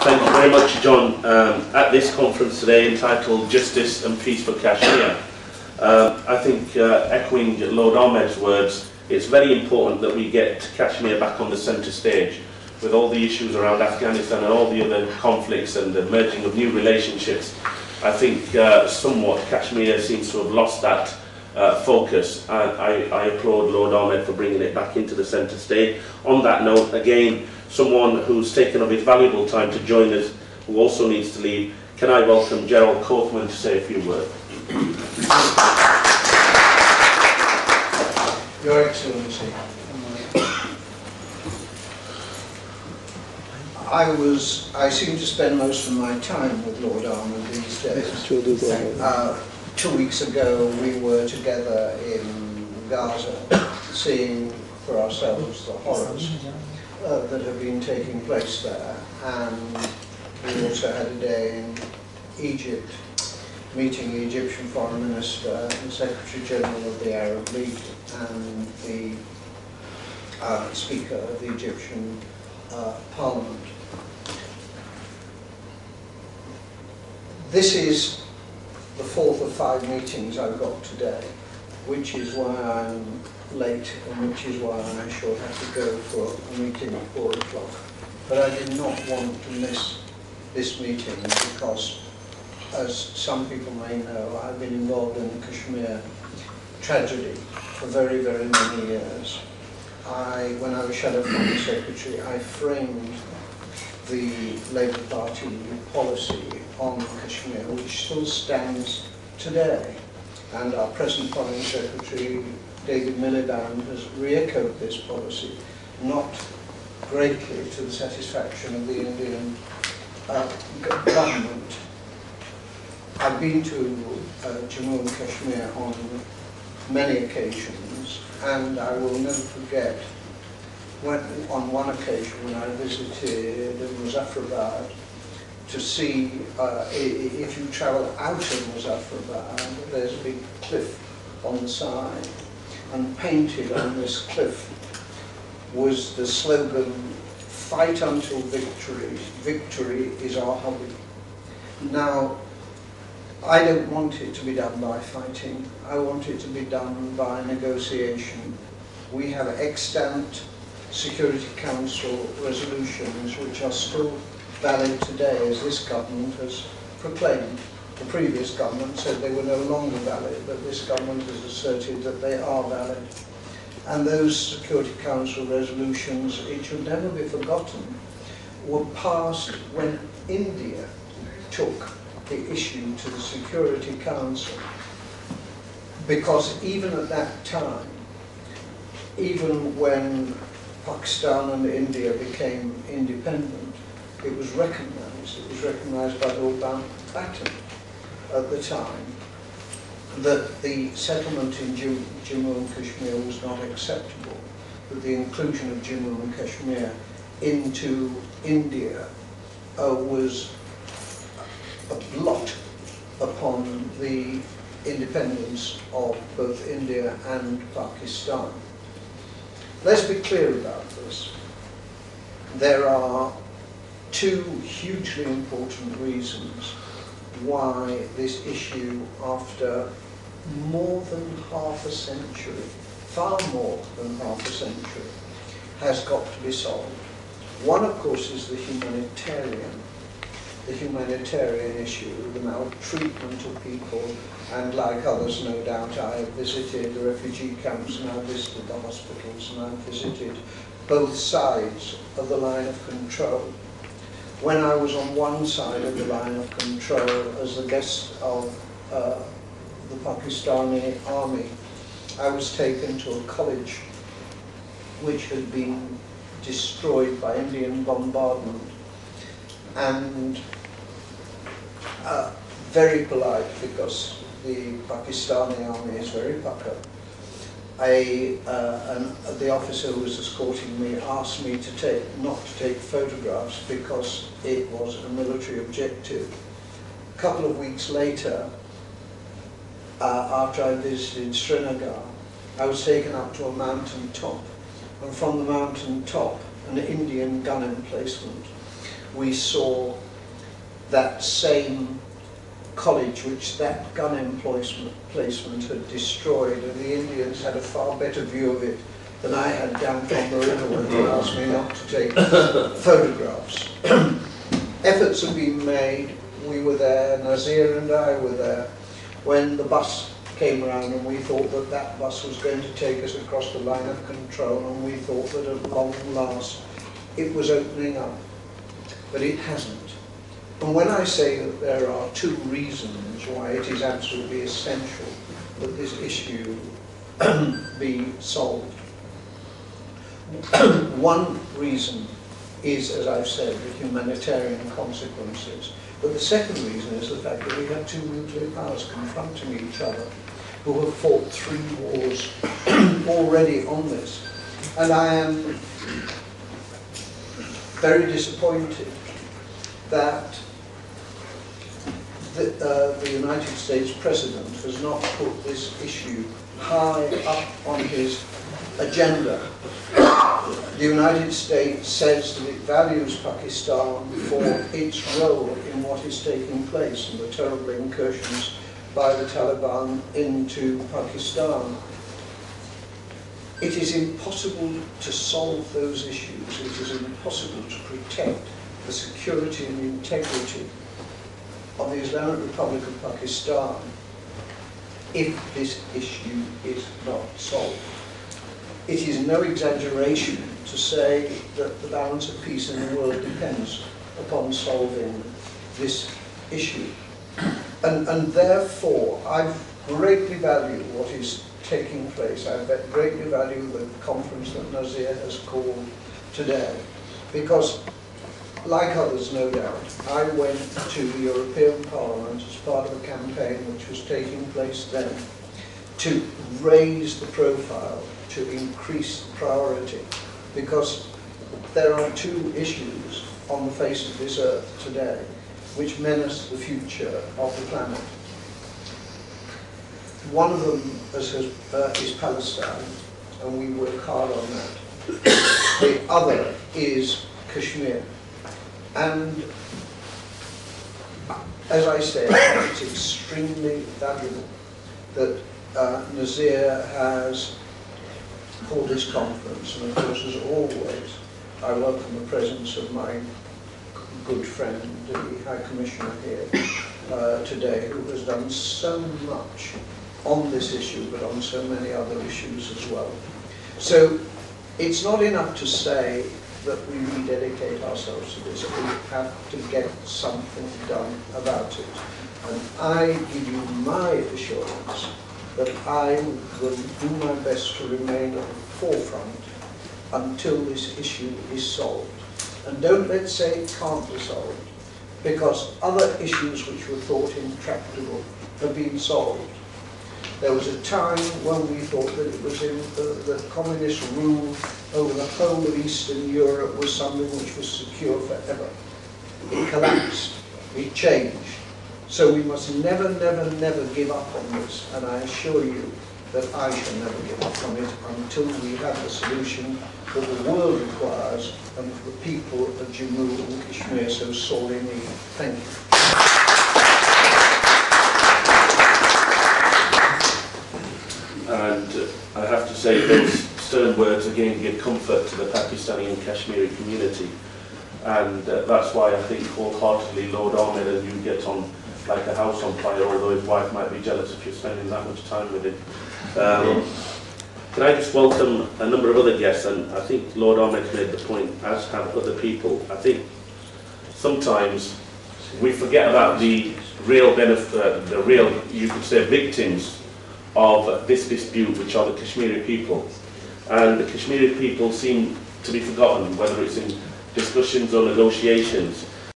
Thank you very much, John. At this conference today entitled Justice and Peace for Kashmir, I think echoing Lord Ahmed's words, it's very important that we get Kashmir back on the centre stage with all the issues around Afghanistan and all the other conflicts and the merging of new relationships. I think somewhat Kashmir seems to have lost that focus, and I applaud Lord Ahmed for bringing it back into the centre stage. On that note, again, someone who's taken up his valuable time to join us, who also needs to leave, can I welcome Gerald Kaufman to say a few words. Your Excellency, I seem to spend most of my time with Lord Ahmed these days. 2 weeks ago we were together in Gaza, seeing for ourselves the horrors that have been taking place there, and we also had a day in Egypt, meeting the Egyptian Foreign Minister and Secretary General of the Arab League and the Speaker of the Egyptian Parliament. This is the fourth of 5 meetings I've got today, which is why I'm late and which is why I shall have to go for a meeting at 4 o'clock. But I did not want to miss this meeting because, as some people may know, I've been involved in the Kashmir tragedy for very, very many years. When I was Shadow Foreign Secretary, I framed the Labour Party policy on Kashmir, which still stands today. And our present Foreign Secretary, David Miliband, has re-echoed this policy, not greatly to the satisfaction of the Indian government. I've been to Jammu and Kashmir on many occasions, and I will never forget on one occasion when I visited Muzaffarabad to see, if you travel out of Muzaffarabad, there's a big cliff on the side, and painted on this cliff was the slogan, "Fight until victory, victory is our hobby." Now, I don't want it to be done by fighting. I want it to be done by negotiation. We have extant Security Council resolutions which are still valid today, as this government has proclaimed. The previous government said they were no longer valid, but this government has asserted that they are valid. And those Security Council resolutions, it should never be forgotten, were passed when India took the issue to the Security Council, because even at that time, even when Pakistan and India became independent, it was recognized by Lord Mountbatten at the time that the settlement in Jammu and Kashmir was not acceptable, that the inclusion of Jammu and Kashmir into India was a blot upon the independence of both India and Pakistan. Let's be clear about this. There are 2 hugely important reasons why this issue, after more than half a century, far more than half a century, has got to be solved. One, of course, is the humanitarian issue, the maltreatment of people, and like others, no doubt, I have visited the refugee camps and I've visited the hospitals and I've visited both sides of the line of control. When I was on one side of the line of control as the guest of the Pakistani army, I was taken to a college which had been destroyed by Indian bombardment, and very polite, because the Pakistani army is very pucker. The officer who was escorting me asked me not to take photographs because it was a military objective. A couple of weeks later, after I visited Srinagar, I was taken up to a mountain top, and from the mountain top, an Indian gun emplacement we saw that same college which that gun emplacement had destroyed, and the Indians had a far better view of it than I had down from the river when they asked me not to take photographs. Efforts have been made. We were there, Nazir and I were there, when the bus came around, and we thought that that bus was going to take us across the line of control, and we thought that at long last it was opening up. But it hasn't. And when I say that there are two reasons why it is absolutely essential that this issue be solved. One reason is, as I've said, the humanitarian consequences. But the second reason is the fact that we have two nuclear powers confronting each other who have fought 3 wars already on this. And I am very disappointed that the United States President has not put this issue high up on his agenda. The United States says that it values Pakistan for its role in what is taking place and the terrible incursions by the Taliban into Pakistan. It is impossible to solve those issues. It is impossible to protect the security and integrity of the Islamic Republic of Pakistan if this issue is not solved. It is no exaggeration to say that the balance of peace in the world depends upon solving this issue. And therefore, I greatly value what is taking place. I greatly value the conference that Nazir has called today, because, like others no doubt, I went to the European Parliament as part of a campaign which was taking place then to raise the profile, to increase the priority, because there are two issues on the face of this earth today which menace the future of the planet. One of them is Palestine, and we work hard on that. The other is Kashmir. And as I said, it's extremely valuable that Nazir has called this conference, and of course, as always, I welcome the presence of my good friend, the High Commissioner here today, who has done so much on this issue, but on so many other issues as well. So it's not enough to say that we rededicate ourselves to this. We have to get something done about it. And I give you my assurance that I will do my best to remain at the forefront until this issue is solved. And don't let's say it can't be solved, because other issues which were thought intractable have been solved. There was a time when we thought that it was in the communist rule over the whole of Eastern Europe was something which was secure forever. It collapsed, it changed. So we must never, never, never give up on this, and I assure you that I shall never give up on it until we have the solution that the world requires and the people of Jammu and Kashmir so sorely need. Thank you. And I have to say those stern words again give comfort to the Pakistani and Kashmiri community, and that's why I think wholeheartedly Lord Ahmed and you get on like a house on fire, although his wife might be jealous if you're spending that much time with him. Can I just welcome a number of other guests, and I think Lord Ahmed made the point, as have other people. I think sometimes we forget about the real benefit, the real, you could say, victims of this dispute, which are the Kashmiri people. And the Kashmiri people seem to be forgotten, whether it's in discussions or negotiations.